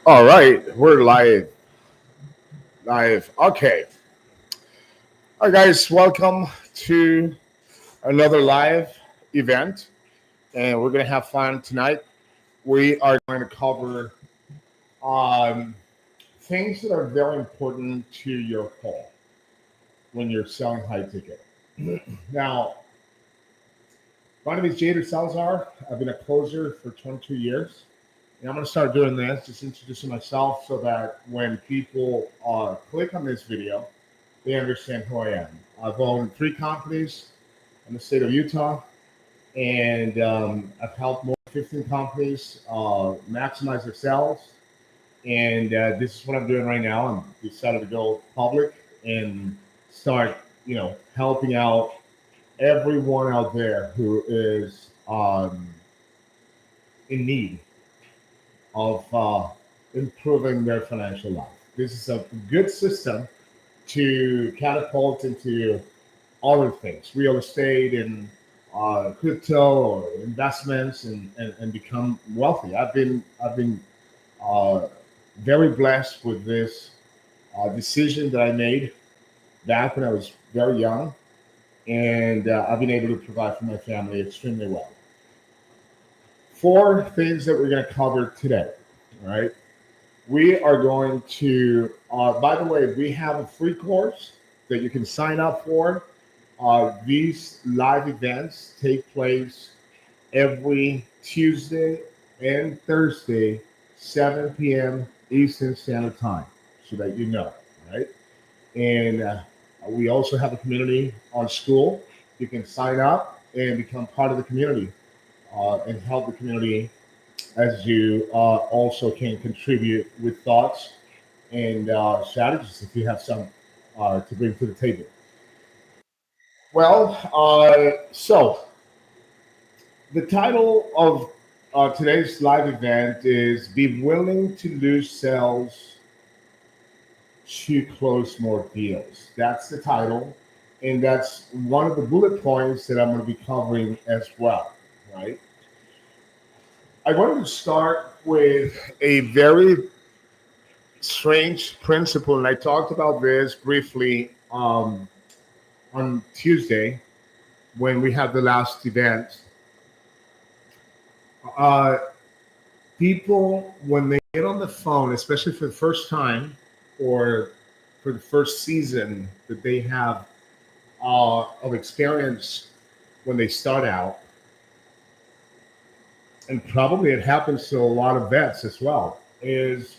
All right, we're live. Live. Okay. All right, guys, welcome to another live event, and we're going to have fun tonight. We are going to cover um, things that are very important to your call when you're selling high ticket. Now, my name is Jader Salazar. I've been a closer for 22 years. And I'm going to start doing this, just introducing myself so that when people click on this video, they understand who I am. I've owned three companies in the state of Utah, and I've helped more than 15 companies maximize their sales. And this is what I'm doing right now. I'm decided to go public and start, helping out everyone out there who is in need of improving their financial life. This is a good system to catapult into other things, real estate and crypto or investments, and become wealthy. I've been uh, very blessed with this decision that I made back when I was very young, and I've been able to provide for my family extremely well. Four things that we're going to cover today. All right. We are going to, by the way, we have a free course that you can sign up for. These live events take place every Tuesday and Thursday, 7 p.m. Eastern Standard Time, so that you know, right? And we also have a community on school. You can sign up and become part of the community and help the community as you also can contribute with thoughts and strategies if you have some to bring to the table. Well, so the title of today's live event is Be Willing to Lose Sales to Close More Deals. That's the title, and that's one of the bullet points that I'm going to be covering as well, right? I wanted to start with a very strange principle, and I talked about this briefly on Tuesday when we had the last event. Uh, People, when they get on the phone, especially for the first time or for the first season that they have of experience when they start out, and probably it happens to a lot of vets as well, is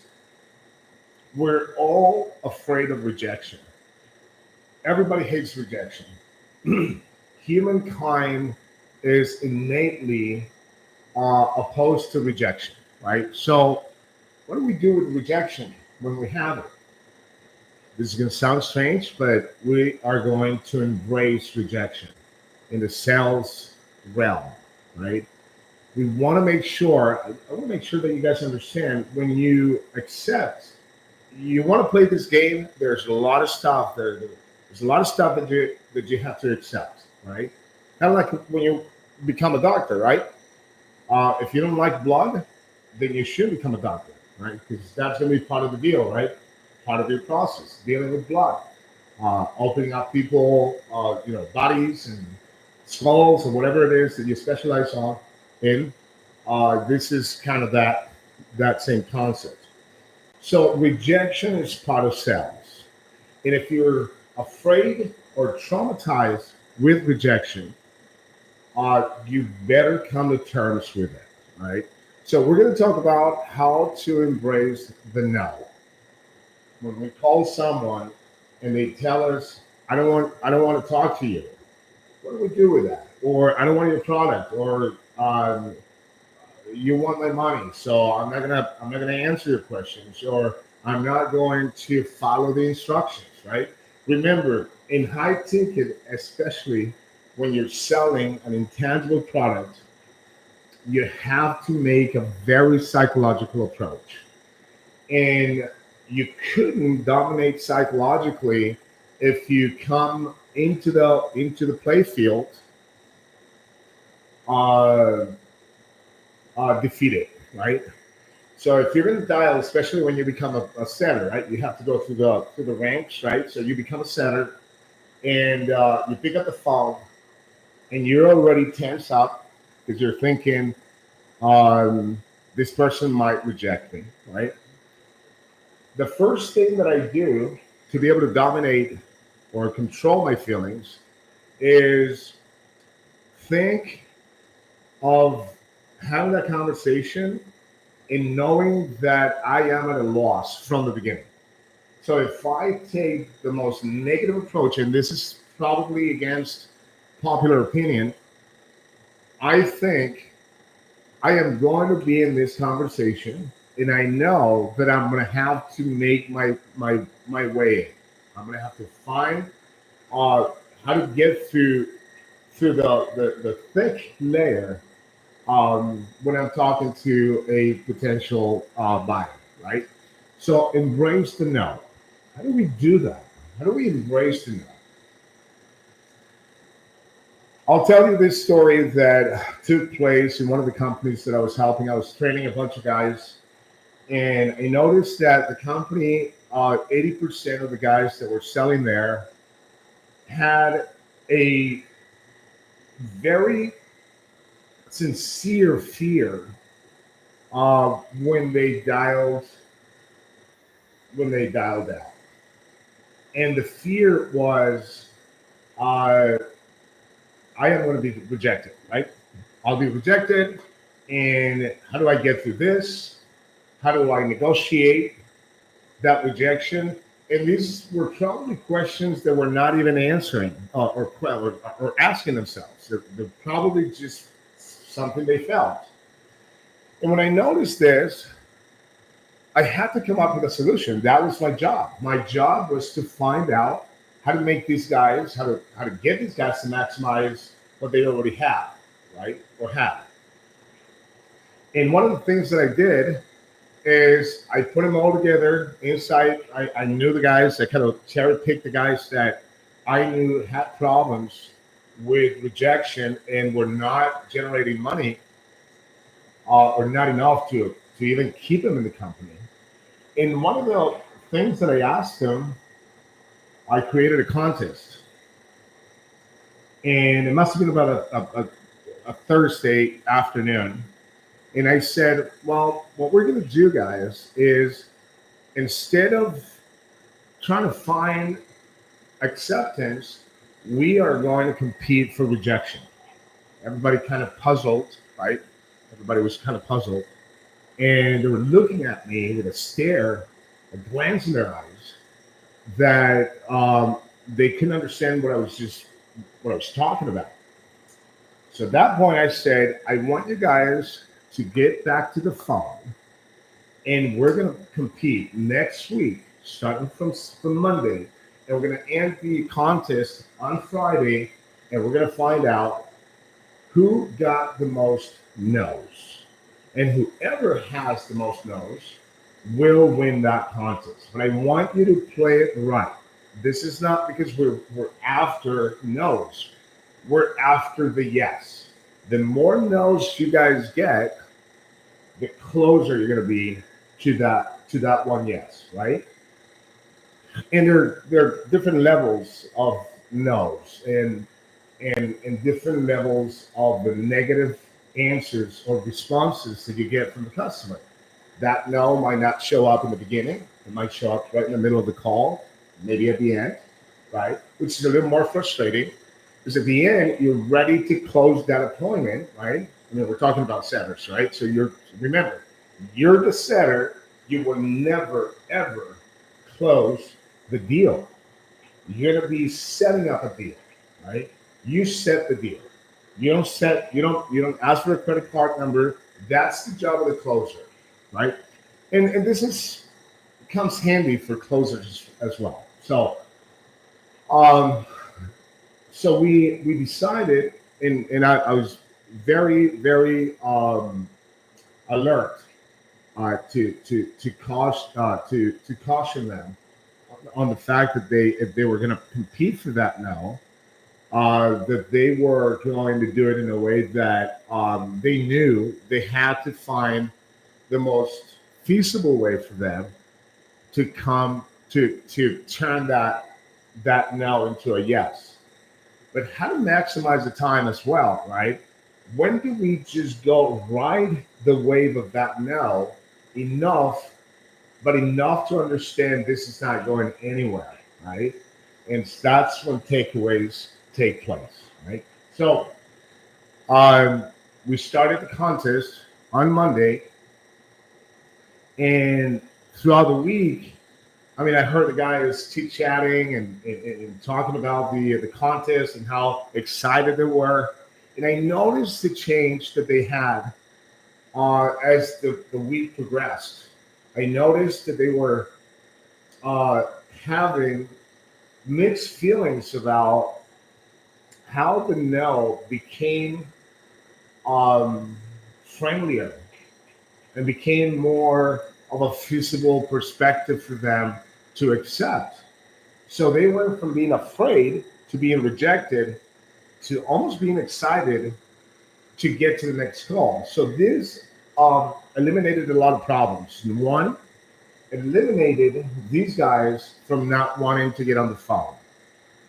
we're all afraid of rejection. Everybody hates rejection. Humankind is innately opposed to rejection, right? So, what do we do with rejection when we have it? This is going to sound strange, but we are going to embrace rejection in the sales realm, right? We want to make sure, I want to make sure that you guys understand when you accept, you want to play this game, there's a lot of stuff there. There's a lot of stuff that you have to accept, right? Kind of like when you become a doctor, right? If you don't like blood, then you should become a doctor, right? Because that's going to be part of the deal, right? Part of your process, dealing with blood, opening up people, bodies and skulls or whatever it is that you specialize on in. This is kind of that same concept. So rejection is part of sales, and if you're afraid or traumatized with rejection, you better come to terms with it, right? So we're going to talk about how to embrace the no. When we call someone and they tell us, I don't want to talk to you. What do we do with that? Or I don't want your product, or you want my money, so I'm not gonna answer your questions, or I'm not going to follow the instructions, right? Remember, in high ticket, especially when you're selling an intangible product, you have to make a very psychological approach. And you couldn't dominate psychologically if you come into the play field uh, defeated, right? So if you're going to dial, especially when you become a setter, right? You have to go through the ranks, right? So you become a setter, and you pick up the phone, and you're already tense up because you're thinking, this person might reject me, right? The first thing that I do to be able to dominate or control my feelings is think of having that conversation and knowing that I am at a loss from the beginning. So if I take the most negative approach, and this is probably against popular opinion, I think I am going to be in this conversation, and I know that I'm going to have to make my way in. I'm going to have to find uh, how to get through the thick layer when I'm talking to a potential buyer, right? So embrace the no. How do we do that? How do we embrace the no? I'll tell you this story that took place in one of the companies that I was helping. I was training a bunch of guys, and I noticed that the company, 80% of the guys that were selling there had a very sincere fear when they dialed out, and the fear was, uh, I am going to be rejected, right? I'll be rejected, and how do I get through this? How do I negotiate that rejection? And these were probably questions that were not even answering or asking themselves. They're probably just something they felt. And when I noticed this, I had to come up with a solution. That was my job. My job was to find out how to make these guys, how to get these guys to maximize what they already have, right? Or have. And one of the things that I did is I put them all together inside. I knew the guys. I kind of cherry picked the guys that I knew had problems with rejection and were not generating money or not enough to even keep them in the company. And one of the things that I asked them, I created a contest, and it must have been about a Thursday afternoon. And I said, well, what we're going to do, guys, is instead of trying to find acceptance, we are going to compete for rejection. Everybody kind of puzzled, right? Everybody was kind of puzzled. And they were looking at me with a stare, a glance in their eyes that they couldn't understand what I was talking about. So at that point, I said, I want you guys to get back to the phone, and we're going to compete next week, starting from Monday, and we're going to end the contest on Friday, and we're going to find out who got the most no's. And whoever has the most no's will win that contest. But I want you to play it right. This is not because we're after no's. We're after the yes. The more no's you guys get, the closer you're going to be to that one yes, right? And there are different levels of no's and different levels of the negative answers or responses that you get from the customer. That no might not show up in the beginning. It might show up right in the middle of the call, maybe at the end, right? Which is a little more frustrating because at the end, you're ready to close that appointment, right? I mean, we're talking about setters, right? So remember, you're the setter. You will never, ever close the deal. You're going to be setting up a deal, right? You set the deal. You don't ask for a credit card number. That's the job of the closer, right? And this comes handy for closers as well. Um, so we decided, and I was very, very alert to caution them on the fact that if they were going to compete for that now, that they were going to do it in a way that they knew they had to find the most feasible way for them to come to turn that no into a yes. But how to maximize the time as well, right? When do we just go ride the wave of that no enough, but enough to understand this is not going anywhere, right? And that's when takeaways take place, right? So um, we started the contest on Monday, and throughout the week, I mean, I heard the guys chit chatting and talking about the contest and how excited they were, and I noticed the change that they had as the week progressed. I noticed that they were uh, having mixed feelings about how the no became um, friendlier and became more of a feasible perspective for them to accept. So they went from being afraid to being rejected to almost being excited to get to the next call. So this eliminated a lot of problems. One, it eliminated these guys from not wanting to get on the phone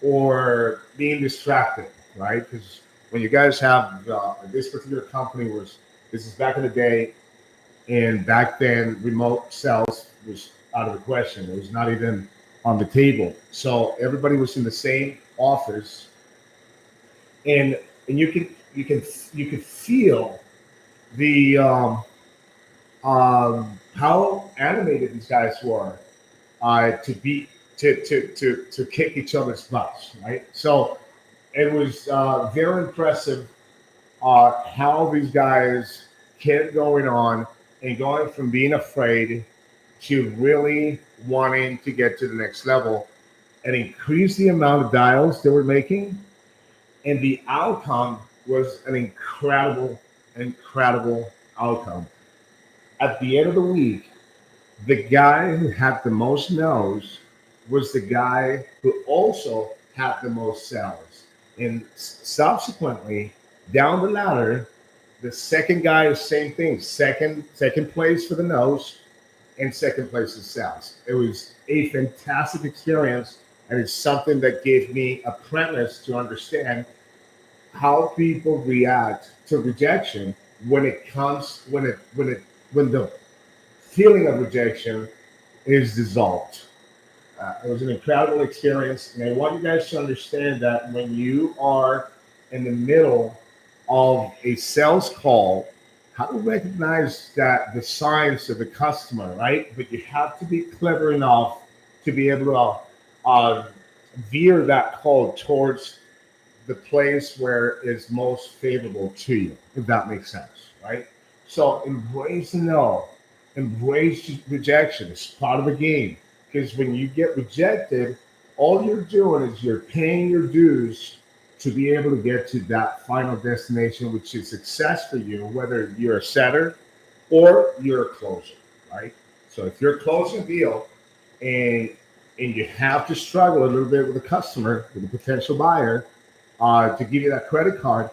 or being distracted, right? Because when you guys have this particular company was this is back in the day, and back then remote sales was out of the question. It was not even on the table. So everybody was in the same office, and you could feel the how animated these guys were to be to kick each other's butts, right? So it was very impressive how these guys kept going on and going from being afraid to really wanting to get to the next level and increase the amount of dials they were making. And the outcome was an incredible outcome. At the end of the week, the guy who had the most no's was the guy who also had the most sales. And subsequently, down the ladder, the second guy is same thing. Second place for the no's and second place is sales. It was a fantastic experience, and it's something that gave me a premise to understand how people react to rejection when it comes when the feeling of rejection is dissolved. It was an incredible experience, and I want you guys to understand that when you are in the middle of a sales call, how to recognize that the signs of the customer, right? But you have to be clever enough to be able to veer that call towards the place where it's most favorable to you, if that makes sense, right? So embrace the no, embrace rejection. It's part of the game because when you get rejected, all you're doing is you're paying your dues to be able to get to that final destination, which is success for you, whether you're a setter or you're a closer, right? So if you're closing a deal and you have to struggle a little bit with a customer, with a potential buyer, to give you that credit card,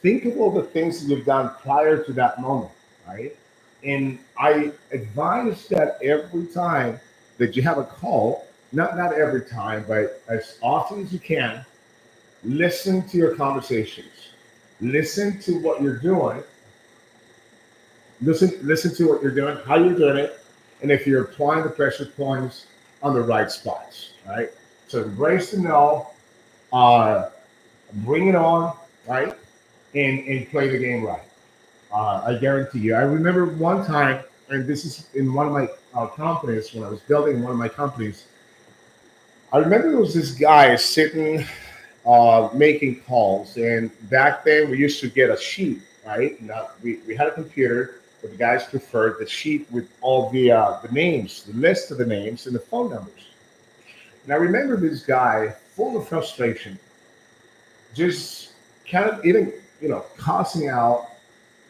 think of all the things that you've done prior to that moment, right? And I advise that every time that you have a call, not every time, but as often as you can, listen to your conversations. Listen to what you're doing. Listen to what you're doing, how you're doing it, and if you're applying the pressure points on the right spots, right? So embrace the no, uh, bring it on, right? And play the game right. I guarantee you. I remember one time, and this is in one of my companies, when I was building one of my companies, I remember there was this guy sitting making calls. And back then, we used to get a sheet, right? Now, we had a computer, but the guys preferred the sheet with all the names, the list of the names, and the phone numbers. And I remember this guy full of frustration, just kind of even, cussing out,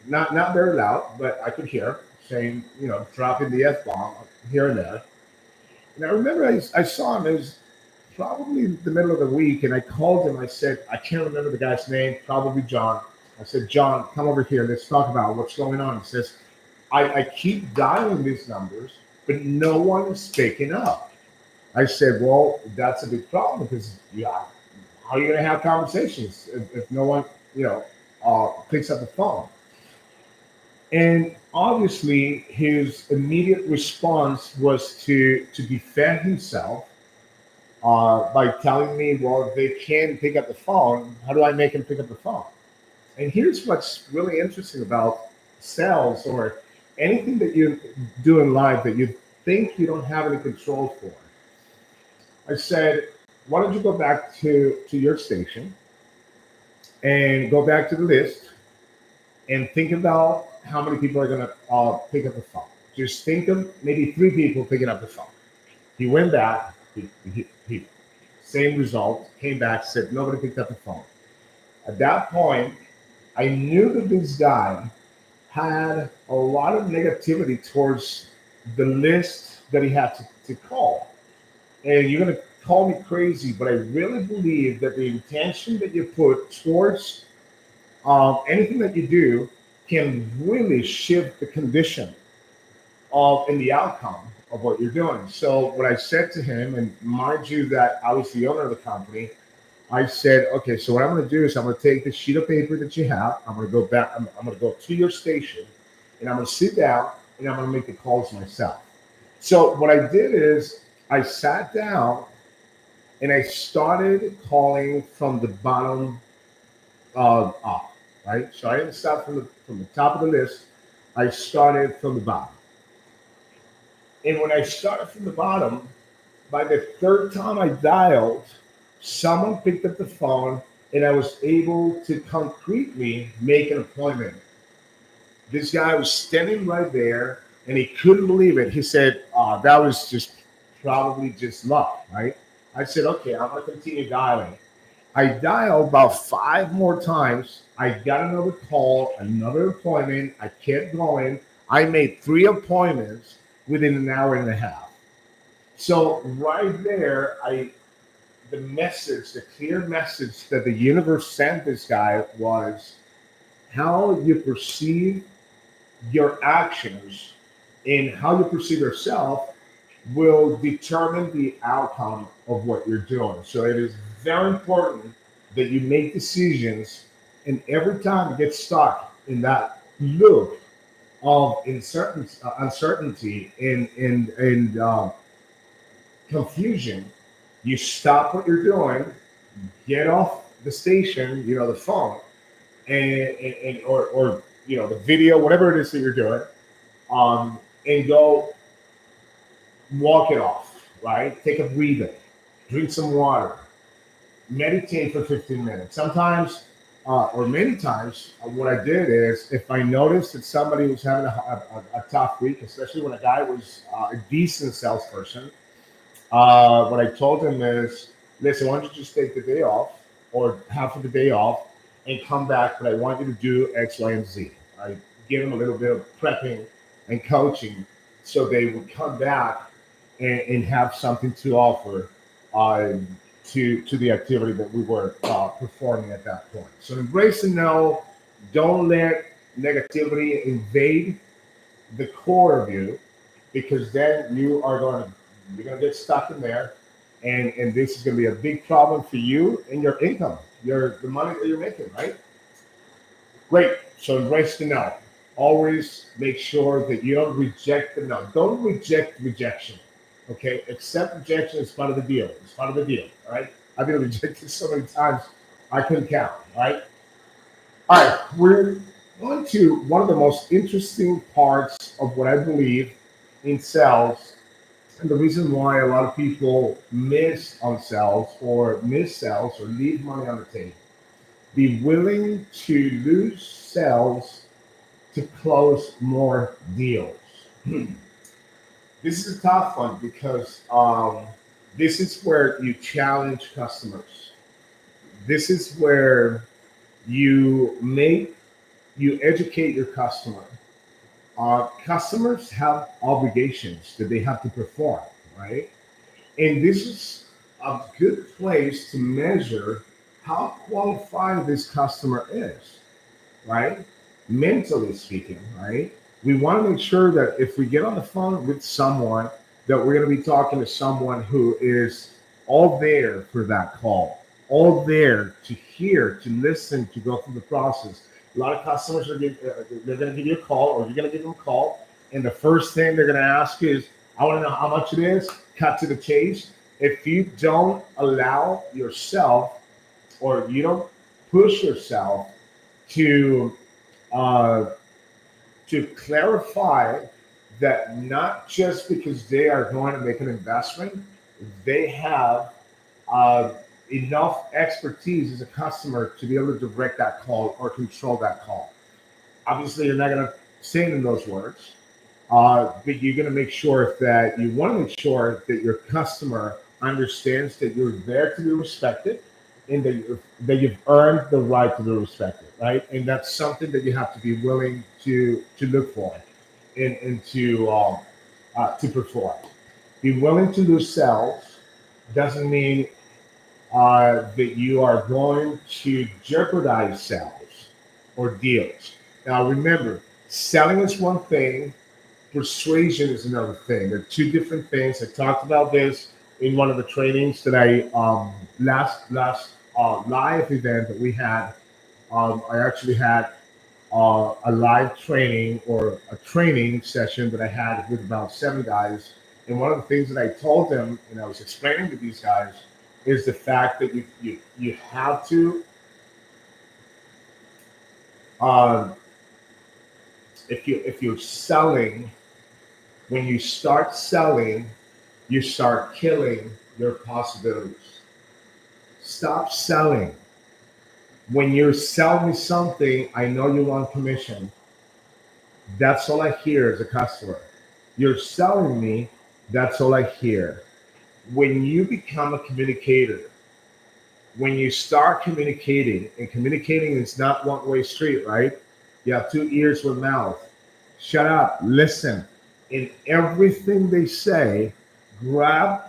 not very loud, but I could hear saying, dropping the F bomb here and there. And I remember I saw him. It was probably the middle of the week, and I called him. I said, I can't remember the guy's name, probably John. I said, John, come over here. Let's talk about what's going on. He says, I keep dialing these numbers, but no one is picking up. I said, well, that's a big problem because yeah, how are you going to have conversations if no one, you know, picks up the phone? And obviously, his immediate response was to defend himself by telling me, well, if they can pick up the phone, how do I make them pick up the phone? And here's what's really interesting about sales or anything that you do in life that you think you don't have any control for. I said, why don't you go back to your station and go back to the list and think about how many people are going to pick up the phone. Just think of maybe three people picking up the phone. He went back, he same result, came back, said nobody picked up the phone. At that point, I knew that this guy had a lot of negativity towards the list that he had to call. And you're going to call me crazy, but I really believe that the intention that you put towards anything that you do can really shift the condition of and the outcome of what you're doing. So what I said to him, and mind you that I was the owner of the company, I said, okay, so what I'm going to do is I'm going to take the sheet of paper that you have. I'm going to go back. I'm going to go to your station, and I'm going to sit down and I'm going to make the calls myself. So what I did is I sat down and I started calling from the bottom up, right? So I didn't start from the top of the list. I started from the bottom. And when I started from the bottom, by the third time I dialed, someone picked up the phone and I was able to concretely make an appointment. This guy was standing right there and he couldn't believe it. He said, that was just probably just luck, right? I said, okay, I'm going to continue dialing. I dialed about five more times. I got another call, another appointment. I kept going. I made three appointments within an hour and a half. So right there, the message, the clear message that the universe sent this guy was how you perceive your actions and how you perceive yourself will determine the outcome of what you're doing. So it is very important that you make decisions, and every time you get stuck in that loop of uncertainty and confusion, you stop what you're doing, get off the station, the phone, or the video, whatever it is that you're doing, and go walk it off, right? Take a breather, drink some water, meditate for 15 minutes. Sometimes, or many times, what I did is if I noticed that somebody was having a tough week, especially when a guy was a decent salesperson, what I told him is, listen, why don't you just take the day off or half of the day off and come back, but I want you to do X, Y, and Z. I give him a little bit of prepping and coaching so they would come back and have something to offer to the activity that we were performing at that point. So embrace and know, don't let negativity invade the core of you, because then you're going to get stuck in there, and this is going to be a big problem for you and your income, the money that you're making, right? Great. So embrace the no. Always make sure that you don't reject the no. Don't reject rejection. Okay? Accept rejection as part of the deal. It's part of the deal. All right? I've been rejected so many times I couldn't count. All right? All right. We're going to one of the most interesting parts of what I believe in sales, and the reason why a lot of people miss on sales or miss sales or leave money on the table. Be willing to lose sales to close more deals. This is a tough one because this is where you challenge customers. This is where you educate your customer. Customers have obligations that they have to perform, right? And this is a good place to measure how qualified this customer is, right? Mentally speaking, right? We want to make sure that if we get on the phone with someone, that we're going to be talking to someone who is all there for that call, all there to hear, to listen, to go through the process. A lot of customers they're going to give you a call, or you're going to give them a call, and the first thing they're going to ask is, "I want to know how much it is." Cut to the chase. If you don't allow yourself, or you don't push yourself to uh, to clarify that not just because they are going to make an investment, they have uh, enough expertise as a customer to be able to direct that call or control that call. Obviously, you're not going to say it in those words, but you're going to make sure that you want to make sure that your customer understands that you're there to be respected, and that you've earned the right to be respected, right? And that's something that you have to be willing to look for and to perform. Be willing to lose sales doesn't mean that you are going to jeopardize sales or deals. Now, remember, selling is one thing, persuasion is another thing. They're two different things. I talked about this in one of the trainings that I last live event that we had. I actually had a live training, or a training session that I had with about 7 guys. And one of the things that I told them, and I was explaining to these guys, is the fact that you have to, um, if you're selling, when you start selling, you start killing your possibilities. Stop selling. When you're selling me something, I know you want commission. That's all I hear as a customer. You're selling me, that's all I hear. When you become a communicator, when you start communicating, and communicating is not one-way street, right? You have two ears, one mouth. Shut up, listen. In everything they say, grab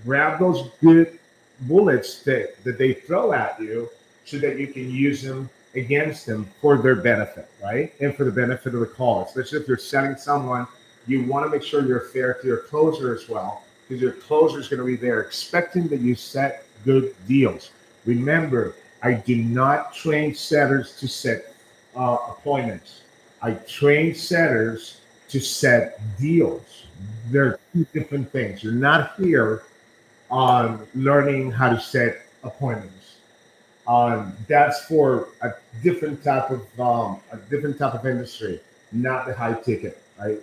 grab those good bullets that they throw at you, so that you can use them against them for their benefit, right? And for the benefit of the call. Especially if you're selling someone, you want to make sure you're fair to your closer as well, because your closer is going to be there expecting that you set good deals. Remember, I do not train setters to set appointments. I train setters to set deals. They're two different things. You're not here on learning how to set appointments. That's for a different type of industry, not the high ticket, right?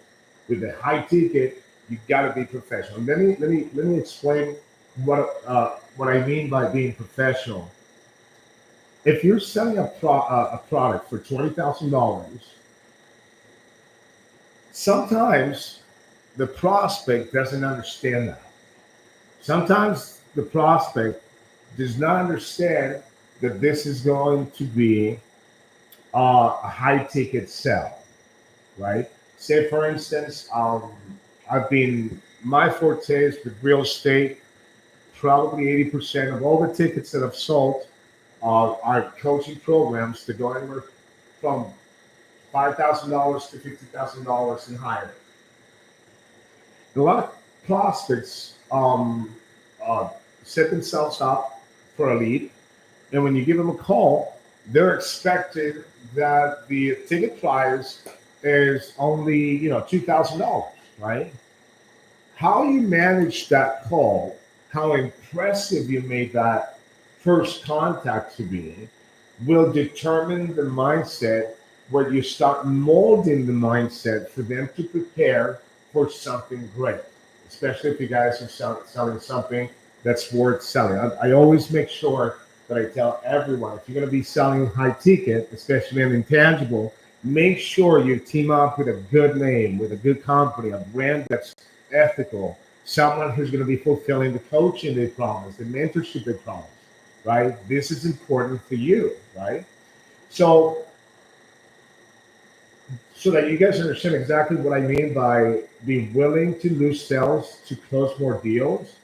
With the high ticket, you got to be professional. Let me explain what I mean by being professional. If you're selling a product for $20,000, sometimes the prospect doesn't understand that. Sometimes the prospect does not understand that this is going to be a high ticket sell, right? Say, for instance, my forte is with real estate. Probably 80% of all the tickets that I've sold are coaching programs that go anywhere from $5,000 to $50,000 and higher. A lot of prospects uh, set themselves up for a lead, and when you give them a call, they're expected that the ticket price is only $2,000, right? How you manage that call, how impressive you made that first contact to be, will determine the mindset, where you start molding the mindset for them to prepare for something great, especially if you guys are selling something that's worth selling. I always make sure that I tell everyone, if you're going to be selling high ticket, especially an intangible, make sure you team up with a good name, with a good company, a brand that's ethical, someone who's going to be fulfilling the coaching they promise, the mentorship they promise, right? This is important for you, right? So, so that you guys understand exactly what I mean by being willing to lose sales to close more deals,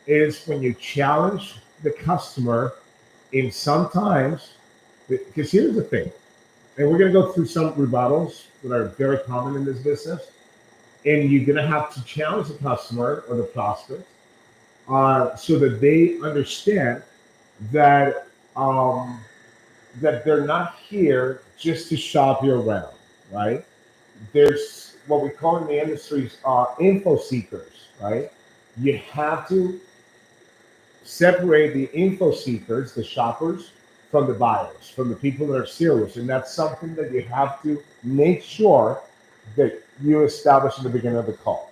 is when you challenge the customer in sometimes, because here's the thing. And we're going to go through some rebuttals that are very common in this business. And you're going to have to challenge the customer or the prospect so that they understand that um, that they're not here just to shop you around, right? There's what we call in the industries info seekers, right? You have to separate the info seekers, the shoppers, from the buyers, from the people that are serious. And that's something that you have to make sure that you establish in the beginning of the call.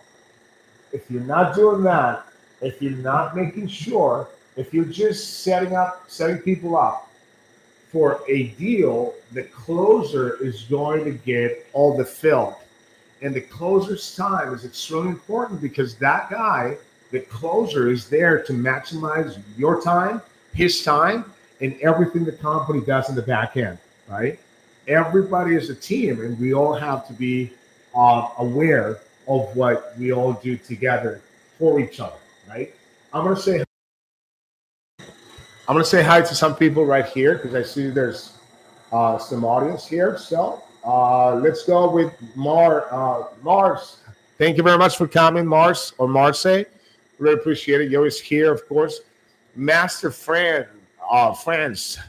If you're not doing that, if you're not making sure, if you're just setting people up for a deal, the closer is going to get all the fill. And the closer's time is extremely important because that guy, the closer, is there to maximize your time, his time, and everything the company does in the back end, right? Everybody is a team, and we all have to be aware of what we all do together for each other, right? I'm gonna say I'm gonna say hi to some people right here because I see there's some audience here. So let's go with Mars. Thank you very much for coming, Mars or Marse. Really appreciate it. You're always here, of course. Master Friend, friends.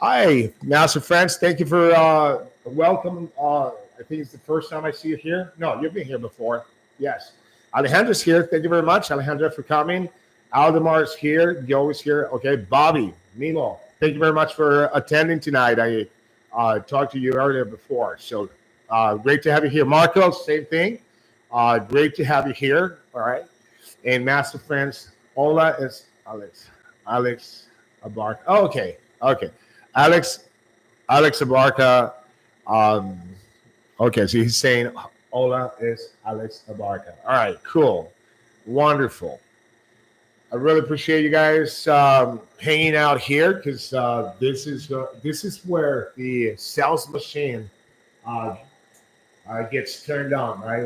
Hi, Master Friends. Thank you for welcome. I think it's the first time I see you here. No, you've been here before. Yes. Alejandra's here. Thank you very much, Alejandra, for coming. Aldemar's here. You're always here. Okay. Bobby, Mimo, thank you very much for attending tonight. I talked to you earlier before. So great to have you here. Marco, same thing. Great to have you here. All right. And Master Friends, Ola is Alex. Alex Abarca. Oh, okay. Okay. Alex Abarca. Um, okay. So he's saying Ola is Alex Abarca. All right. Cool. Wonderful. I really appreciate you guys hanging out here because this is where the sales machine uh, gets turned on, right?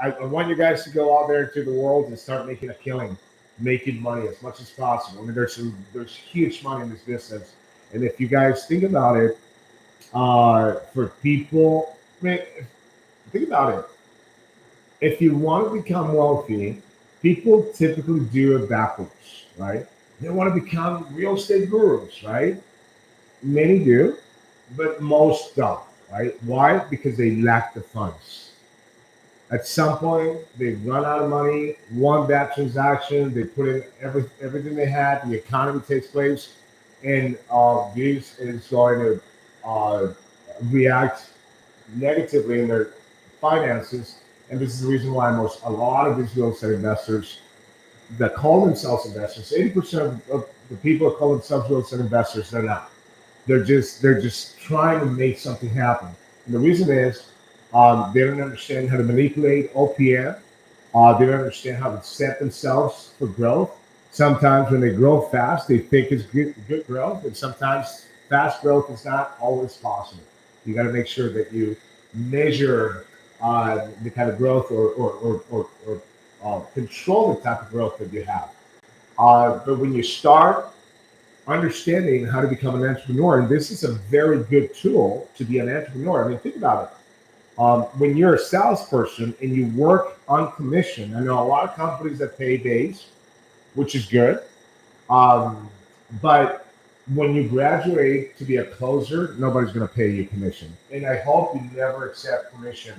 I want you guys to go out there into the world and start making a killing, making money as much as possible. I mean, there's huge money in this business, and if you guys think about it, for people, I mean, think about it. If you want to become wealthy, people typically do it backwards, right? They want to become real estate gurus, right? Many do, but most don't, right? Why? Because they lack the funds. At some point, they run out of money. One bad transaction, they put in everything they had. The economy takes place, and this is going to react negatively in their finances. And this is the reason why a lot of these real estate investors that call themselves investors, 80% of the people that call themselves real estate investors, they're not. They're just trying to make something happen. And the reason is they don't understand how to manipulate OPM. They don't understand how to set themselves for growth. Sometimes when they grow fast, they think it's good growth, and sometimes fast growth is not always possible. You got to make sure that you measure the kind of growth or control the type of growth that you have. But when you start understanding how to become an entrepreneur, and this is a very good tool to be an entrepreneur. I mean, think about it. When you're a salesperson and you work on commission, I know a lot of companies that pay base, which is good. Um, but when you graduate to be a closer, nobody's going to pay you commission. And I hope you never accept commission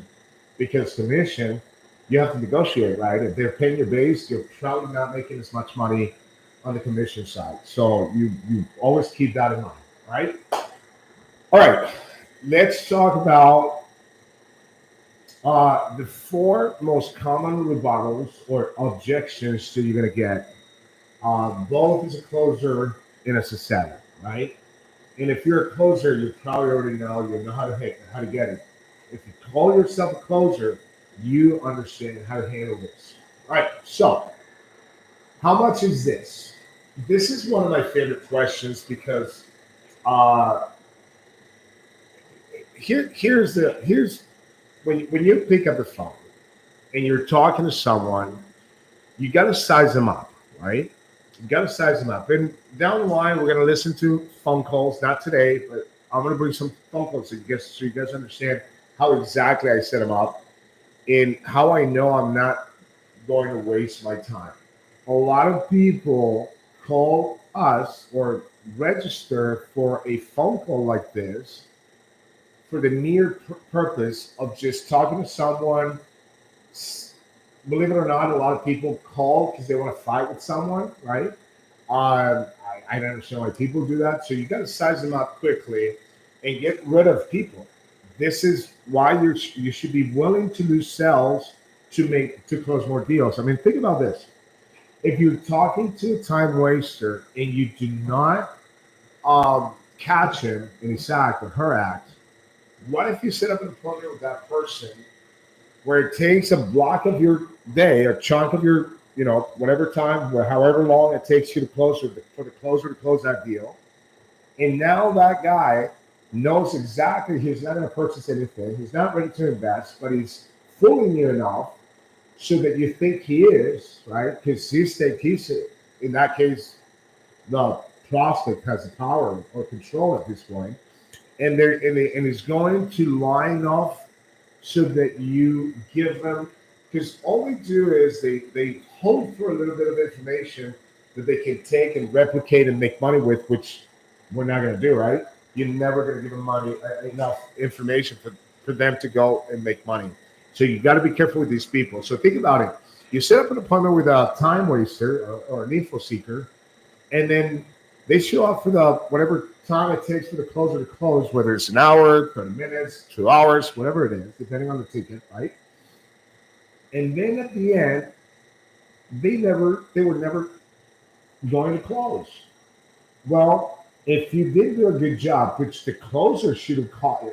because commission, you have to negotiate, right? If they're paying your base, you're probably not making as much money on the commission side. So you always keep that in mind, right? All right, let's talk about the four most common rebuttals or objections that you're going to get, both as a closer and as a seller, right? And if you're a closer, you probably already know how to get it. If you call yourself a closer, you understand how to handle this. All right. So, how much is this? This is one of my favorite questions because uh, here's when you pick up the phone and you're talking to someone, you got to size them up, right? You got to size them up. And down the line, we're going to listen to phone calls, not today, but I'm going to bring some phone calls so you guys understand how exactly I set them up and how I know I'm not going to waste my time. A lot of people call us or register for a phone call like this for the mere purpose of just talking to someone. Believe it or not, a lot of people call because they want to fight with someone, right? I don't understand why people do that. So you got to size them up quickly and get rid of people. This is why you should be willing to lose sales to close more deals. I mean, think about this. If you're talking to a time waster and you do not catch him in his act or her act, what if you set up an appointment with that person where it takes a block of your day, a chunk of your, whatever time, however long it takes you to close for the closer to close that deal. And now that guy knows exactly he's not going to purchase anything. He's not ready to invest, but he's fooling you enough so that you think he is, right? Because in that case, the prospect has the power or control at this point, and he's going to line off so that you give them, because all they do is they hold for a little bit of information that they can take and replicate and make money with, which we're not going to do, right? You're never going to give them money enough information for them to go and make money. So you got to be careful with these people. So think about it. You set up an appointment with a time waster or an info seeker, and then they show up for the whatever time it takes for the closer to close, whether it's an hour, 30 minutes, 2 hours, whatever it is, depending on the ticket, right? And then at the end, they were never going to close. Well, if you didn't do a good job, which the closer should have caught,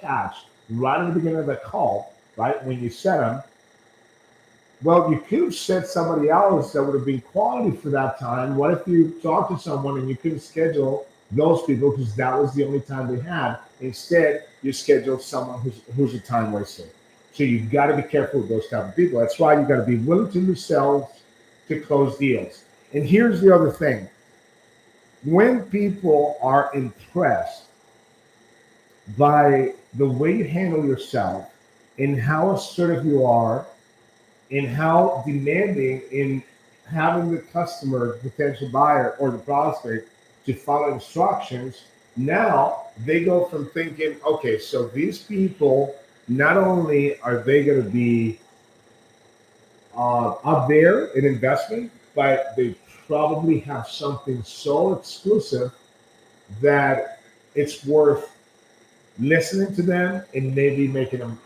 catch right at the beginning of the call, right when you set them. Well, you could have sent somebody else that would have been quality for that time. What if you talked to someone and you couldn't schedule those people because that was the only time they had? Instead, you scheduled someone who's a time waster. So you've got to be careful with those type of people. That's why you got to be willing to lose sales to close deals. And here's the other thing. When people are impressed by the way you handle yourself and how assertive you are and how demanding in having the customer, potential buyer, or the prospect to follow instructions, now they go from thinking, okay, so these people, not only are they going to be up there in investment, but they probably have something so exclusive that it's worth listening to them and maybe making them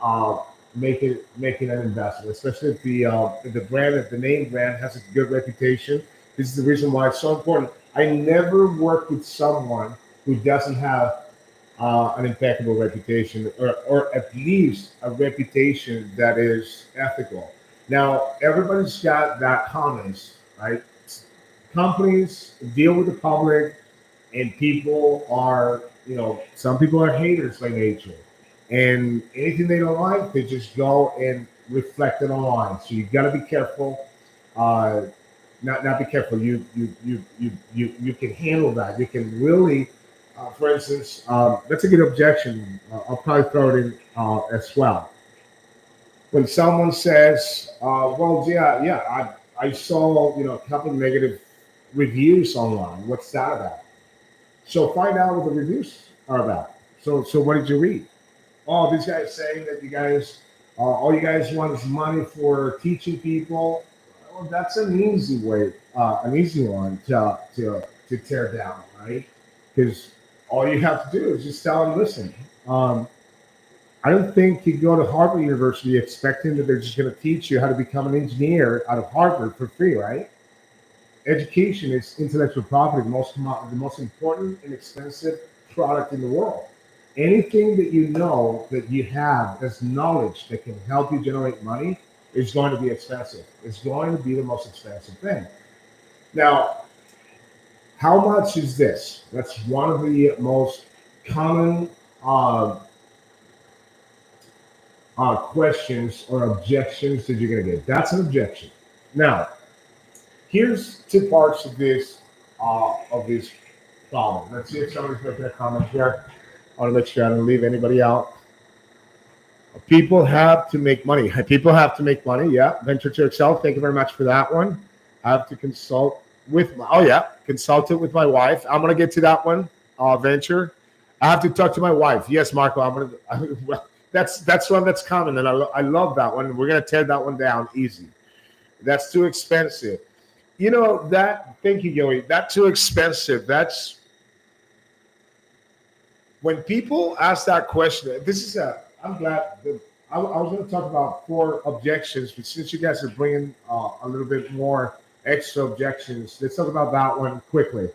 making an investment, especially if the name brand has a good reputation. This is the reason why it's so important. I never work with someone who doesn't have an impeccable reputation, or at least a reputation that is ethical. Now, everybody's got that comments, right? Companies deal with the public, and people are, some people are haters by nature, and anything they don't like, they just go and reflect it online. So you got to be careful. Not be careful. You can handle that. You can really, for instance, that's a good objection. I'll probably throw it in as well. When someone says, "Well, yeah, I saw a couple of negative reviews online. What's that about?" So find out what the reviews are about. So what did you read? Oh, this guy's saying that all you guys want is money for teaching people. Well, that's an easy way, an easy one to tear down, right? Because all you have to do is just tell them, listen. I don't think you go to Harvard University expecting that they're just going to teach you how to become an engineer out of Harvard for free, right? Education is intellectual property, the most important and expensive product in the world. Anything that you know that you have as knowledge that can help you generate money is going to be expensive. It's going to be the most expensive thing. Now, how much is this? That's one of the most common questions or objections that you're going to get. That's an objection. Now, here's two parts of this problem. Let's see if somebody's making a comment here. I want to make sure I don't leave anybody out. People have to make money. People have to make money. Yeah. Venture to Excel. Thank you very much for that one. I have to consult with my, oh yeah, consulted with my wife. I'm going to get to that one. Venture. I have to talk to my wife. Yes, Marco. Well, that's one that's common. And I love that one. We're going to tear that one down easy. That's too expensive. You know, thank you, Joey. That's too expensive. That's when people ask that question. I'm glad that I was going to talk about 4 objections, but since you guys are bringing a little bit more extra objections, let's talk about that one quickly.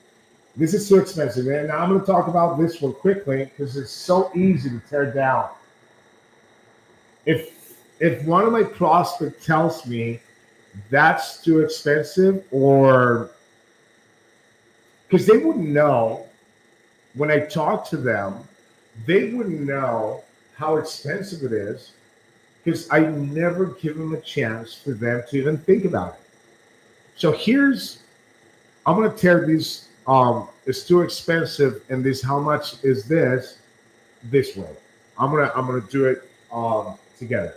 This is too expensive, and I'm going to talk about this one quickly because it's so easy to tear down. If one of my prospects tells me that's too expensive, or because they wouldn't know when I talk to them, they wouldn't know how expensive it is because I never give them a chance for them to even think about it. So I'm going to tear these. It's too expensive, and this. How much is this? This way. I'm gonna do it together.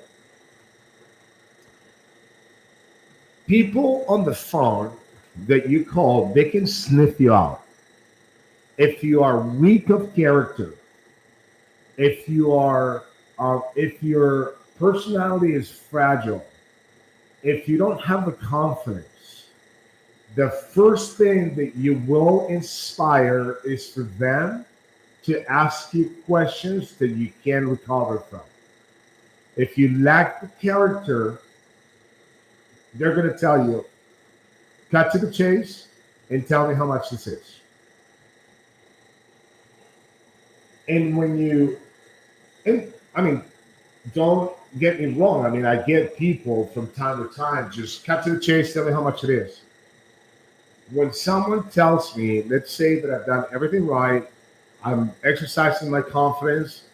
People on the phone that you call, they can sniff you out. If you are weak of character, if your personality is fragile, if you don't have the confidence, the first thing that you will inspire is for them to ask you questions that you can recover from. If you lack the character, they're going to tell you, cut to the chase and tell me how much this is. And don't get me wrong. I mean, I get people from time to time, just cut to the chase, tell me how much it is. When someone tells me, let's say that I've done everything right, I'm exercising my confidence,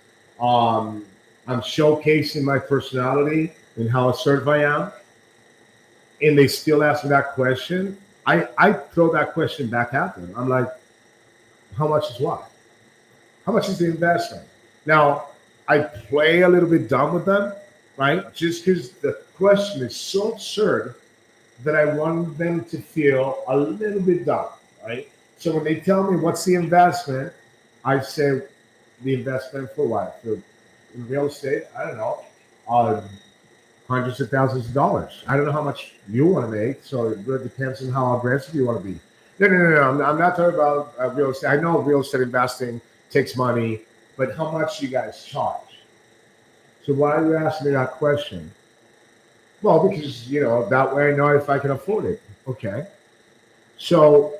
I'm showcasing my personality and how assertive I am, and they still ask me that question, I throw that question back at them. I'm like, how much is what? How much is the investment? Now, I play a little bit dumb with them, right? Just because the question is so absurd that I want them to feel a little bit dumb, right? So when they tell me what's the investment, I say the investment for what? For in real estate? I don't know. Hundreds of thousands of dollars. I don't know how much you want to make, so it really depends on how aggressive you want to be. No. I'm not talking about real estate. I know real estate investing takes money, but how much do you guys charge? So why are you asking me that question? Well, because that way I know if I can afford it. Okay. So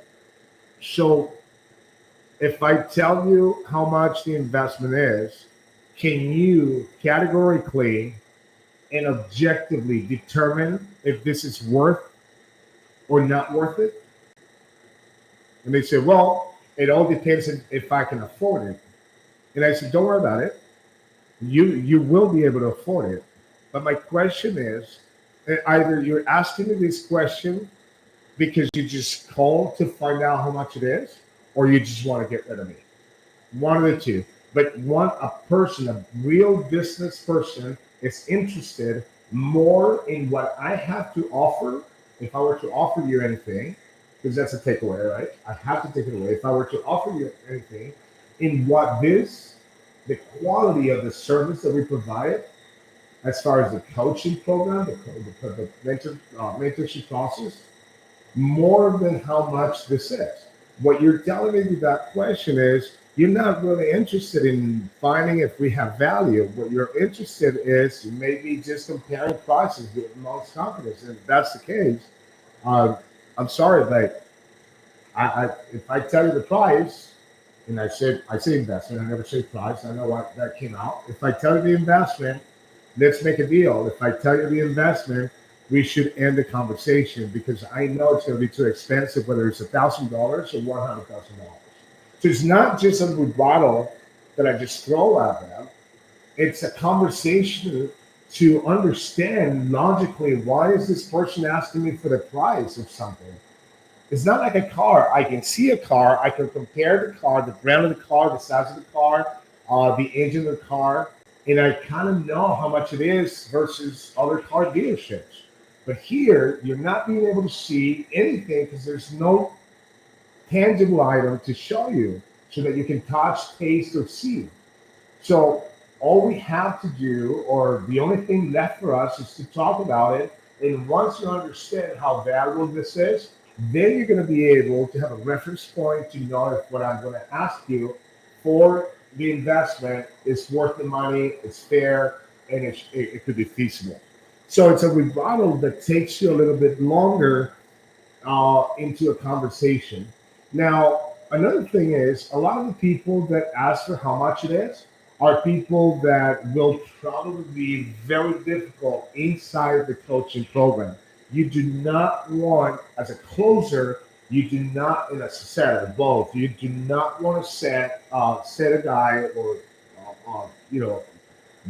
if I tell you how much the investment is, can you categorically and objectively determine if this is worth or not worth it? And they say, well, it all depends on if I can afford it. And I said, don't worry about it. You will be able to afford it. But my question is, either you're asking me this question because you just called to find out how much it is, or you just want to get rid of me. One of the two. But a real business person is interested more in what I have to offer. If I were to offer you anything, because that's a takeaway, right? I have to take it away. If I were to offer you anything, in the quality of the service that we provide, as far as the coaching program, the mentorship process, more than how much this is. What you're telling me with that question is you're not really interested in finding if we have value. What you're interested is maybe just comparing prices with most companies. And if that's the case, I'm sorry, but if I tell you the price, and I say investment, I never say price. I know what that came out. If I tell you the investment, let's make a deal. If I tell you the investment, we should end the conversation because I know it's going to be too expensive, whether it's $1,000 or $100,000. So it's not just a rebuttal that I just throw at them. It's a conversation to understand logically why is this person asking me for the price of something. It's not like a car. I can see a car. I can compare the car, the brand of the car, the size of the car, the engine of the car, and I kind of know how much it is versus other car dealerships. But here, you're not being able to see anything because there's no tangible item to show you so that you can touch, taste, or see. So all we have to do, or the only thing left for us, is to talk about it. And once you understand how valuable this is, then you're going to be able to have a reference point to know if what I'm going to ask you for the investment is worth the money, it's fair, and it could be feasible. So it's a rebuttal that takes you a little bit longer into a conversation. Now, another thing is a lot of the people that ask for how much it is are people that will probably be very difficult inside the coaching program. You do not want, as a closer, you do not, and as a setter, both, you do not want to set a guy or,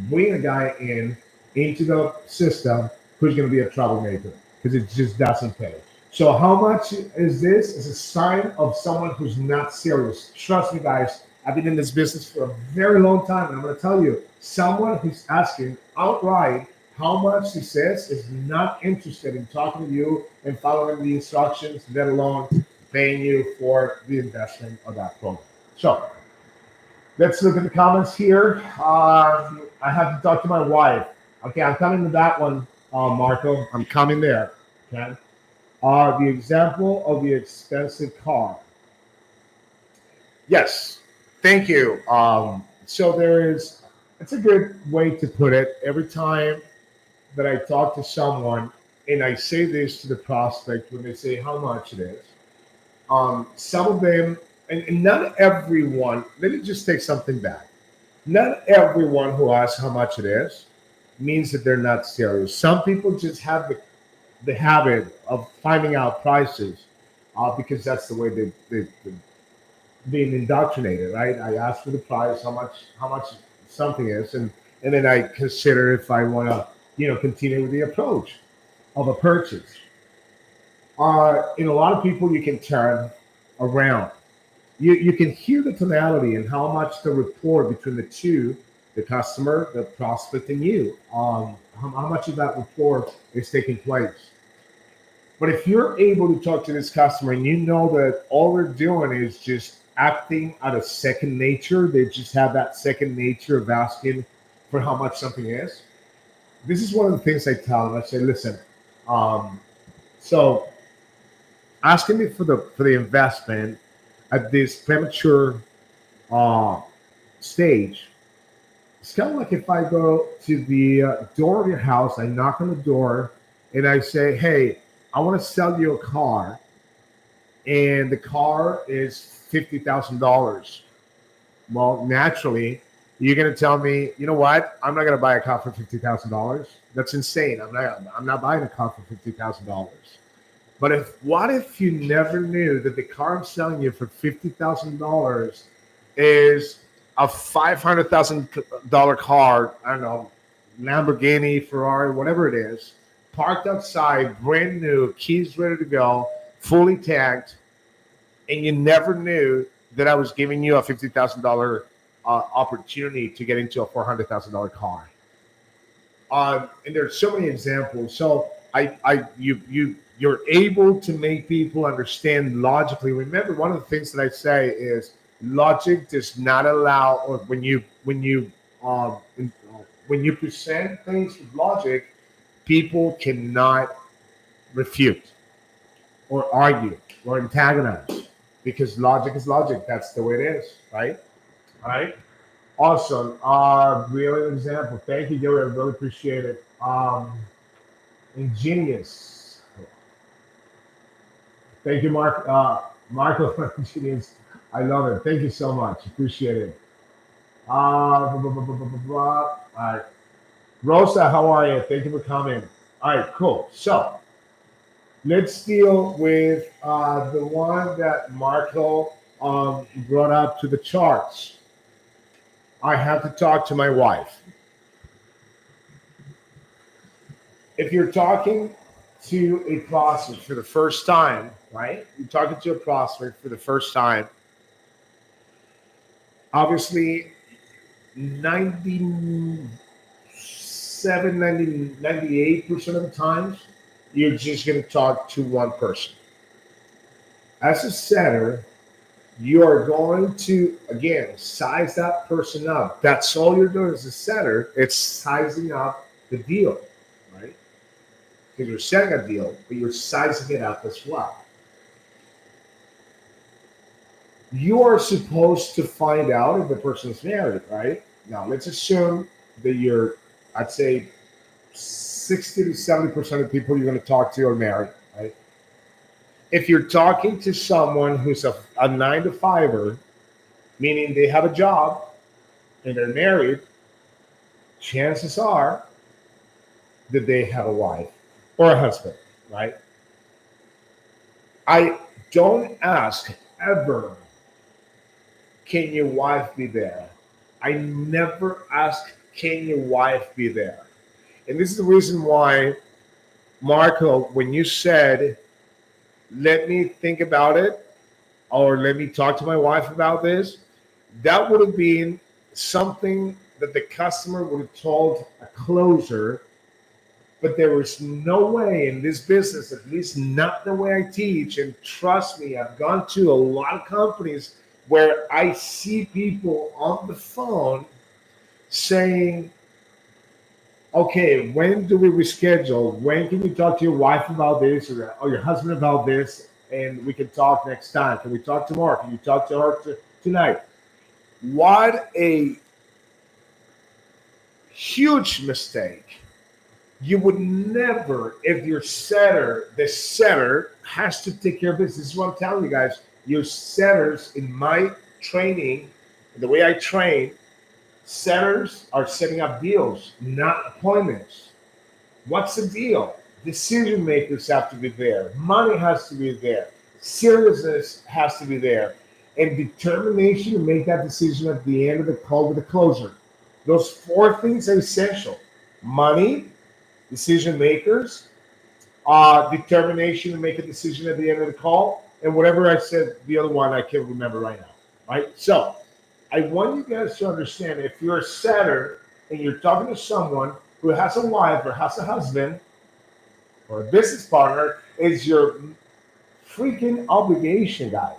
bring a guy into the system who's going to be a troublemaker because it just doesn't pay. So how much is this? Is a sign of someone who's not serious. Trust me, guys. I've been in this business for a very long time, and I'm going to tell you, someone who's asking outright how much this is not interested in talking to you and following the instructions, let alone paying you for the investment of that program. So let's look at the comments here. I have to talk to my wife. Okay, I'm coming to that one, Marco. I'm coming there. Okay. The example of the expensive car. Yes, thank you. So it's a good way to put it. Every time that I talk to someone and I say this to the prospect when they say how much it is, some of them, and not everyone, let me just take something back. Not everyone who asks how much it is means that they're not serious. Some people just have the habit of finding out prices because that's the way they've been indoctrinated, right? I ask for the price, how much something is, and then I consider if I want to, continue with the approach of a purchase. In a lot of people, you can turn around. You can hear the tonality and how much the rapport between the two, the customer, the prospect, and you. How much of that rapport is taking place. But if you're able to talk to this customer and you know that all they're doing is just acting out of second nature, they just have that second nature of asking for how much something is. This is one of the things I tell them. I say, listen, um, so asking me for the investment at this premature uh, stage, it's kind of like if I go to the door of your house, I knock on the door, and I say, hey, I want to sell you a car, and the car is $50,000. Well, naturally, you're going to tell me, you know what? I'm not going to buy a car for $50,000. That's insane. I'm not buying a car for $50,000. But what if you never knew that the car I'm selling you for $50,000 is a $500,000 car? I don't know, Lamborghini, Ferrari, whatever it is, parked outside, brand new, keys ready to go, fully tagged, and you never knew that I was giving you a $50,000 opportunity to get into a $400,000 car. And there's so many examples. So you're able to make people understand logically. Remember, one of the things that I say is logic does not allow, or when you present things with logic, people cannot refute or argue or antagonize because logic is logic. That's the way it is, right? All right. Awesome. Really example. Thank you, Joey. I really appreciate it. Ingenious. Thank you, Mark. Marco, Ingenious. I love it. Thank you so much. Appreciate it. All right. Rosa, how are you? Thank you for coming. All right, cool. So let's deal with the one that Marco brought up to the charts. I have to talk to my wife. If you're talking to a prospect for the first time, right? You're talking to a prospect for the first time. Obviously, 97, 98% of the times, you're just going to talk to one person. As a setter, you are going to, again, size that person up. That's all you're doing as a setter. It's sizing up the deal, right? Because you're setting a deal, but you're sizing it up as well. You are supposed to find out if the person's married, right? Now, let's assume that I'd say 60 to 70% of the people you're going to talk to are married, right? If you're talking to someone who's a 9 to 5er, meaning they have a job and they're married, chances are that they have a wife or a husband, right? I don't ask ever, can your wife be there? I never ask, can your wife be there? And this is the reason why, Marco, when you said, let me think about it, or let me talk to my wife about this, that would have been something that the customer would have told a closer, but there was no way in this business, at least not the way I teach, and trust me, I've gone to a lot of companies where I see people on the phone saying, okay, when do we reschedule? When can you talk to your wife about this or your husband about this? And we can talk next time. Can we talk tomorrow? Can you talk to her tonight? What a huge mistake. You would never, if your setter, the setter has to take care of this. This is what I'm telling you guys. Your setters, in my training, the way I train, setters are setting up deals, not appointments. What's the deal? Decision makers have to be there. Money has to be there. Seriousness has to be there. And determination to make that decision at the end of the call with the closer. Those 4 things are essential. Money, decision makers, determination to make a decision at the end of the call, and whatever I said, the other one I can't remember right now. Right? So I want you guys to understand, if you're a setter and you're talking to someone who has a wife or has a husband or a business partner, it's your freaking obligation, guys,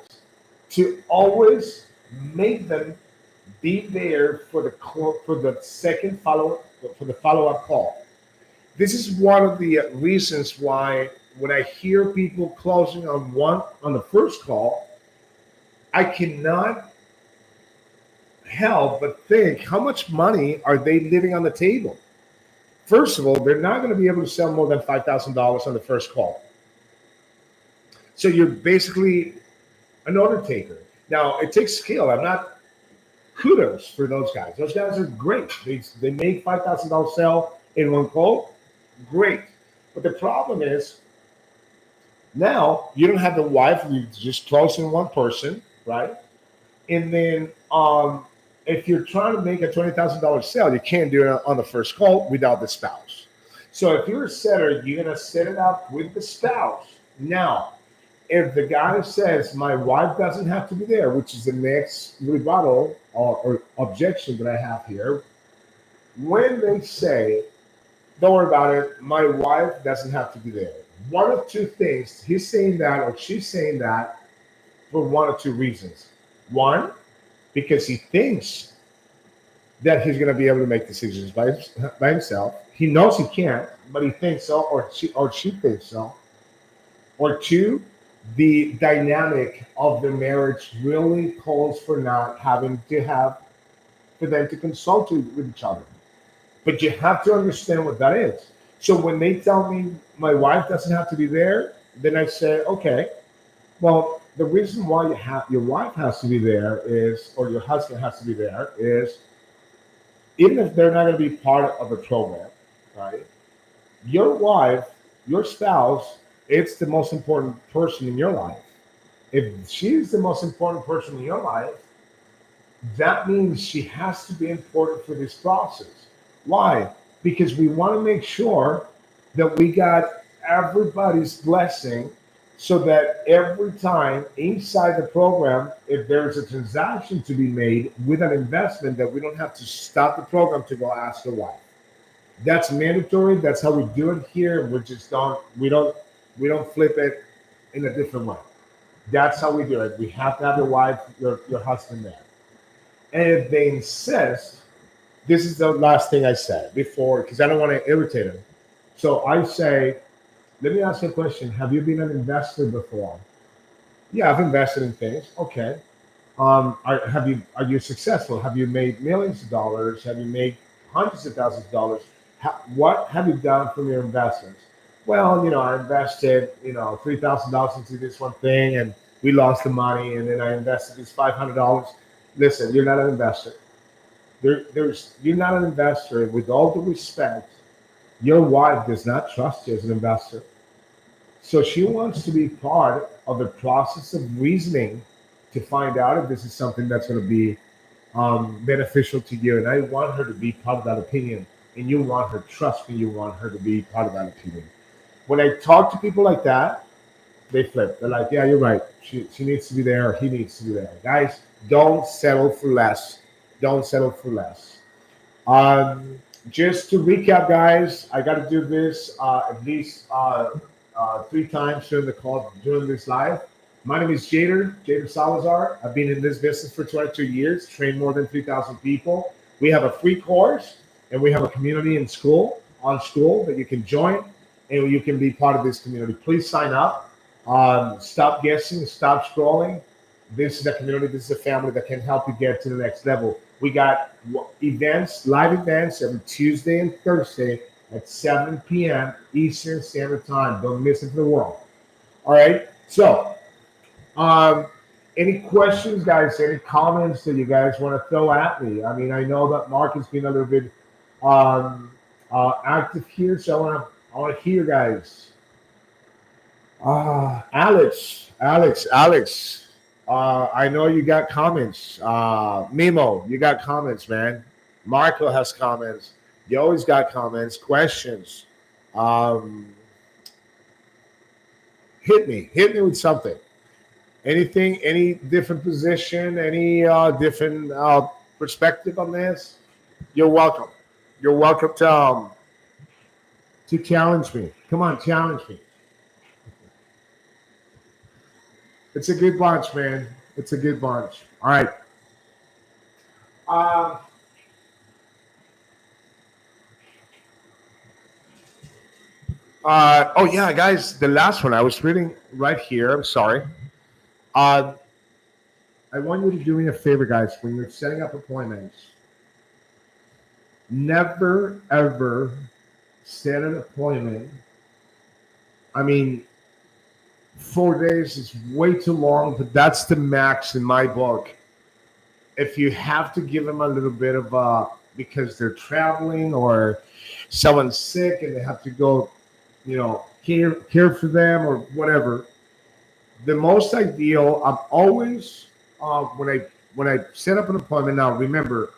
to always make them be there for the second follow-up call. This is one of the reasons why when I hear people closing on the first call, I cannot help but think, how much money are they leaving on the table? First of all, they're not going to be able to sell more than $5,000 on the first call. So you're basically an order taker. Now, it takes skill. I'm not kudos for those guys. Those guys are great. They make $5,000 sell in one call. Great. But the problem is, now you don't have the wife, you're just closing one person, right? And then if you're trying to make a $20,000 sale, you can't do it on the first call without the spouse. So if you're a setter, you're going to set it up with the spouse. Now, if the guy says, my wife doesn't have to be there, which is the next rebuttal or objection that I have here, when they say, don't worry about it, my wife doesn't have to be there, one of 2 things, he's saying that or she's saying that for 1 or 2 reasons. One, because he thinks that he's going to be able to make decisions by himself. He knows he can't, but he thinks so, or she thinks so. Or 2, the dynamic of the marriage really calls for not having to have for them to consult with each other. But you have to understand what that is. So when they tell me my wife doesn't have to be there, then I say, okay, well, the reason why your wife has to be there is, or your husband has to be there is, even if they're not going to be part of the program, right? Your wife, your spouse, it's the most important person in your life. If she's the most important person in your life, that means she has to be important for this process. Why? Because we want to make sure that we got everybody's blessing so that every time inside the program, if there's a transaction to be made with an investment, that we don't have to stop the program to go ask the wife. That's mandatory. That's how we do it here. We don't flip it in a different way. That's how we do it. We have to have your wife, your husband there. And if they insist, this is the last thing I said before, because I don't want to irritate them. So I say, let me ask you a question. Have you been an investor before? Yeah, I've invested in things. Okay. Are you successful? Have you made millions of dollars? Have you made hundreds of thousands of dollars? What have you done from your investments? Well, I invested, $3,000 into this one thing, and we lost the money, and then I invested this $500. Listen, you're not an investor. You're not an investor. With all due respect, your wife does not trust you as an investor. So she wants to be part of the process of reasoning to find out if this is something that's going to be beneficial to you. And I want her to be part of that opinion. And you want her, trust me, you want her to be part of that opinion. When I talk to people like that, they flip. They're like, yeah, you're right. She needs to be there, or he needs to be there. Guys, don't settle for less. Don't settle for less. Um, just to recap, guys, I got to do this at least 3 times during the call, during this live. My name is Jader Salazar. I've been in this business for 22 years, trained more than 3,000 people. We have a free course, and we have a community on school that you can join, and you can be part of this community. Please sign up. Stop guessing, stop scrolling. This is a community, this is a family that can help you get to the next level. We got live events every Tuesday and Thursday at 7 p.m. Eastern Standard Time. Don't miss it for the world. All right. So, any questions, guys? Any comments that you guys want to throw at me? I mean, I know that Mark has been a little bit active here, so I want to hear, guys. Alex. I know you got comments. Mimo, you got comments, man. Marco has comments. You always got comments, questions. Um, hit me with something. Anything, any different position, any different perspective on this? You're welcome. You're welcome to challenge me. Come on, challenge me. It's a good bunch, man. It's a good bunch. All right. Um, oh yeah, guys. The last one I was reading right here. I'm sorry. Uh, I want you to do me a favor, guys. When you're setting up appointments, never ever set an appointment. I mean, 4 days is way too long, but that's the max in my book. If you have to give them a little bit of because they're traveling or someone's sick and they have to go, care for them or whatever. The most ideal, I'm always when I set up an appointment. Now remember,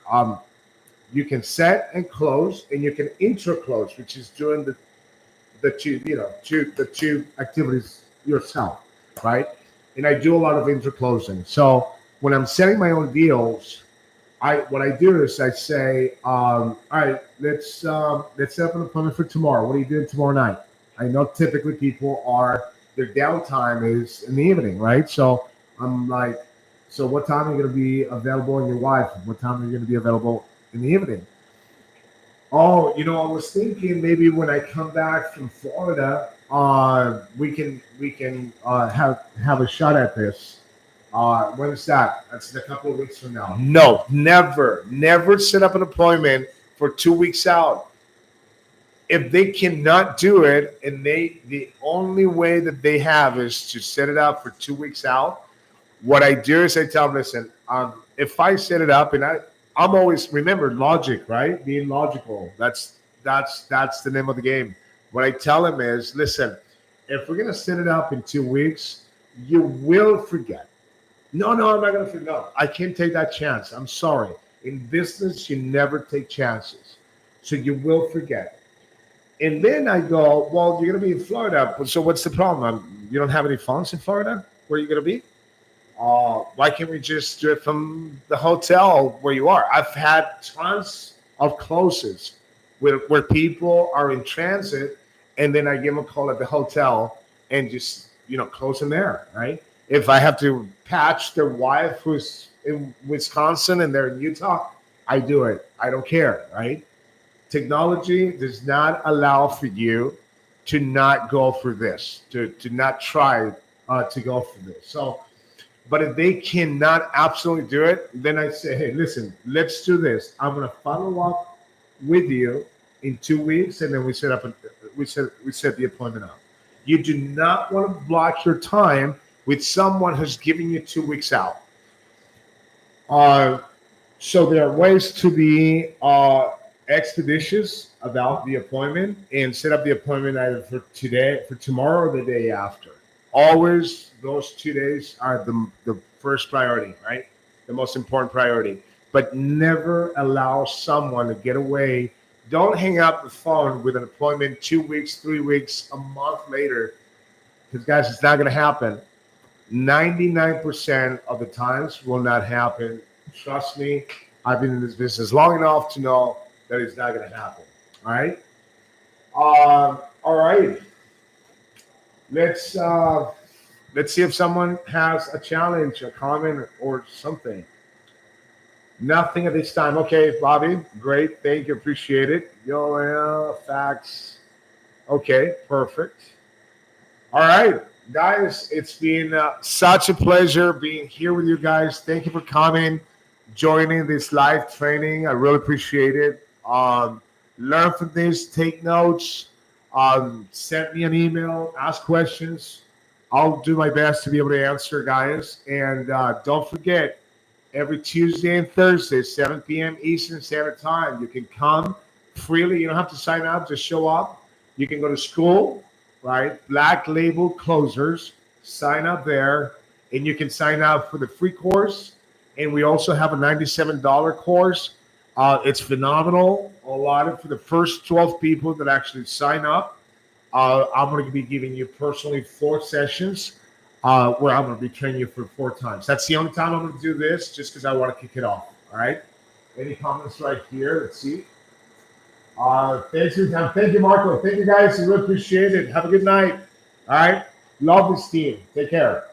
you can set and close, and you can intro close, which is doing the two activities yourself, right? And I do a lot of intro closing. So when I'm setting my own deals, what I do is I say, all right, let's set up an appointment for tomorrow. What are you doing tomorrow night? I know typically people their downtime is in the evening, right? So I'm like, so what time are you going to be available? And your wife, what time are you going to be available in the evening? Oh, I was thinking maybe when I come back from Florida, we can have a shot at this. When is that? That's in a couple of weeks from now. No, never set up an appointment for 2 weeks out. If they cannot do it, and the only way that they have is to set it up for 2 weeks out, what I do is I tell them, listen, if I set it up, and I'm always, remember, logic, right? Being logical. That's the name of the game. What I tell them is, listen, if we're gonna set it up in 2 weeks, you will forget. No, I'm not gonna forget. No, I can't take that chance. I'm sorry. In business, you never take chances, so you will forget. And then I go, well, you're going to be in Florida. So what's the problem? You don't have any funds in Florida? Where are you going to be? Why can't we just do it from the hotel where you are? I've had tons of closes where people are in transit, and then I give them a call at the hotel and just close them there, right? If I have to patch their wife who's in Wisconsin and they're in Utah, I do it. I don't care, right? Technology does not allow for you to not go for this, to not try to go for this. So but if they cannot absolutely do it, then I say, hey, listen, let's do this. I'm going to follow up with you in 2 weeks, and then we set the appointment up. You do not want to block your time with someone who's giving you 2 weeks out. So there are ways to be expeditious about the appointment and set up the appointment either for today, for tomorrow, or the day after. Always those 2 days are the first priority, right? The most important priority. But never allow someone to get away. Don't hang up the phone with an appointment 2 weeks, 3 weeks, a month later. Because, guys, it's not going to happen. 99% of the times will not happen. Trust me, I've been in this business long enough to know that it's not going to happen. All right? All right. Let's see if someone has a challenge, a comment, or something. Nothing at this time. Okay, Bobby, great. Thank you. Appreciate it. Facts. Okay, perfect. All right, guys, it's been such a pleasure being here with you guys. Thank you for coming, joining this live training. I really appreciate it. Learn from this, take notes, send me an email, ask questions. I'll do my best to be able to answer, guys. And don't forget, every Tuesday and Thursday, 7 p.m. Eastern Standard Time, you can come freely. You don't have to sign up, just show up. You can go to school, right? Black Label Closers. Sign up there, and you can sign up for the free course. And we also have a $97 course. It's phenomenal. Allotted for the first 12 people that actually sign up. I'm going to be giving you personally 4 sessions where I'm going to be training you for 4 times. That's the only time I'm going to do this, just because I want to kick it off. All right. Any comments right here? Let's see. Thanks for your time. Thank you, Marco. Thank you, guys. I really appreciate it. Have a good night. All right. Love this team. Take care.